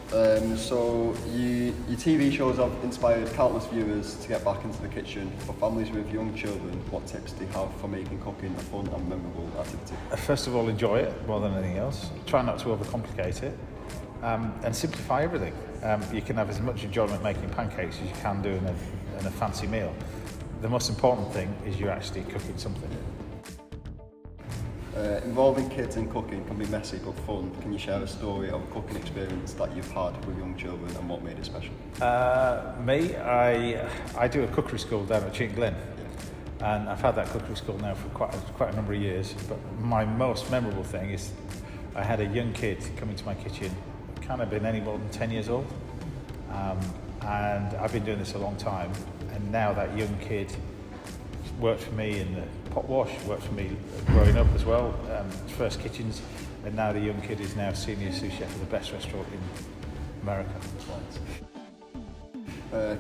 So your TV shows have inspired countless viewers to get back into the kitchen. For families with young children, what tips do you have for making cooking a fun and memorable activity? First of all, enjoy it more than anything else. Try not to overcomplicate it, and simplify everything. You can have as much enjoyment making pancakes as you can do in a fancy meal. The most important thing is you're actually cooking something. Involving kids in cooking can be messy but fun. Can you share a story of a cooking experience that you've had with young children and what made it special? I do a cookery school down at Cheaton Glen, and I've had that cookery school now for quite a number of years. But my most memorable thing is I had a young kid come into my kitchen, can't have been any more than 10 years old, and I've been doing this a long time. And now that young kid worked for me in the pot wash, worked for me growing up as well, first kitchens, and now the young kid is now senior sous chef of the best restaurant in America.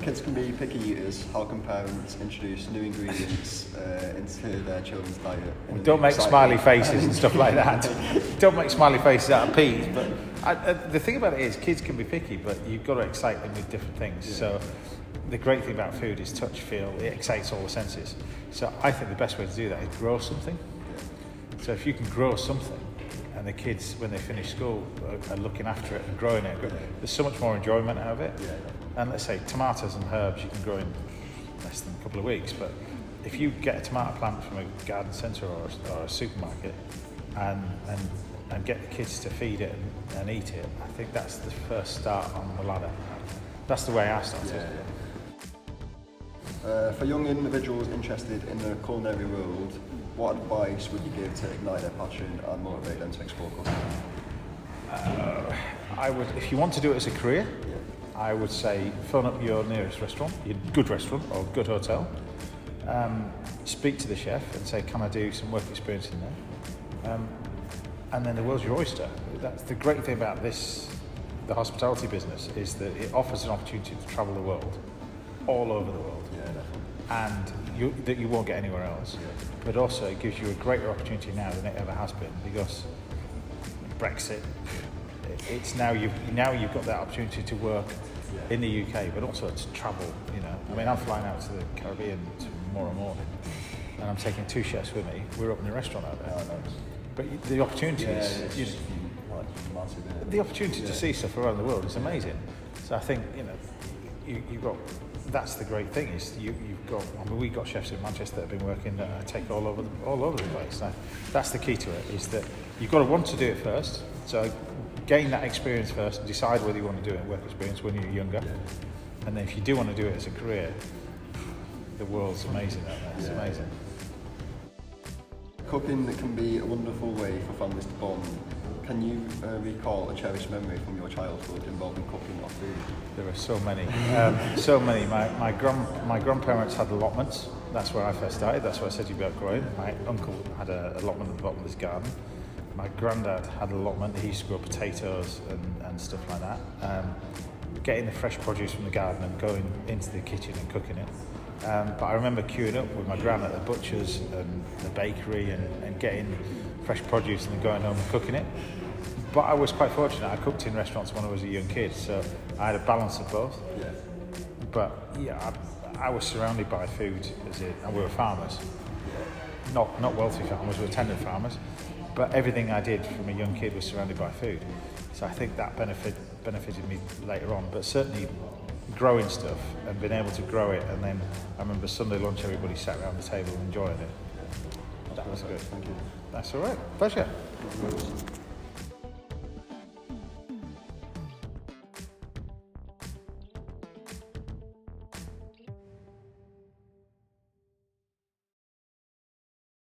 Kids can be picky eaters. How can parents introduce new ingredients into their children's diet? Don't make smiley faces and stuff like that. Don't make smiley faces out of peas. But the thing about it is, kids can be picky, but you've got to excite them with different things. Yeah. So the great thing about food is touch, feel. It excites all the senses. So I think the best way to do that is grow something. Yeah. So if you can grow something, and the kids, when they finish school, are looking after it and growing it, there's so much more enjoyment out of it. Yeah. And let's say tomatoes and herbs you can grow in less than a couple of weeks, but if you get a tomato plant from a garden centre or a supermarket and get the kids to feed it and eat it, I think that's the first start on the ladder. That's the way I started. Yeah. For young individuals interested in the culinary world, what advice would you give to ignite their passion and motivate them to explore cooking? I would, if you want to do it as a career, I would say phone up your nearest restaurant, your good restaurant or good hotel. Speak to the chef and say, can I do some work experience in there? And then the world's your oyster. That's the great thing about this, the hospitality business, is that it offers an opportunity to travel the world, all over the world. Yeah, definitely. And that you won't get anywhere else. Yeah. But also it gives you a greater opportunity now than it ever has been, because Brexit, it's now you've got that opportunity to work in the UK, but also to travel. You know, I mean, I'm flying out to the Caribbean tomorrow morning, and I'm taking 2 chefs with me. We're opening a restaurant out there. But the opportunities, the opportunity to see stuff around the world is amazing. So I think you've got. That's the great thing is you've got. I mean, we've got chefs in Manchester that have been working that take all over the place. So that's the key to it, is that you've got to want to do it first. So gain that experience first, decide whether you want to do it work experience when you're younger, and then if you do want to do it as a career, the world's amazing out there. It's amazing. Cooking can be a wonderful way for families to bond. Can you recall a cherished memory from your childhood involving cooking or food? There are so many. So many. My grandparents had allotments. That's where I first started. That's where I said you'd be outgrowing. My uncle had an allotment at the bottom of his garden. My granddad had an allotment. He used to grow potatoes and stuff like that. Getting the fresh produce from the garden and going into the kitchen and cooking it. But I remember queuing up with my gran at the butcher's and the bakery and getting fresh produce and then going home and cooking it. But I was quite fortunate. I cooked in restaurants when I was a young kid, so I had a balance of both. Yeah. But I was surrounded by food and we were farmers. Not wealthy farmers, we were tenant farmers. But everything I did from a young kid was surrounded by food. So I think that benefited me later on. But certainly growing stuff and being able to grow it, and then I remember Sunday lunch everybody sat around the table enjoying it. That was good. Thank you. That's all right. Pleasure.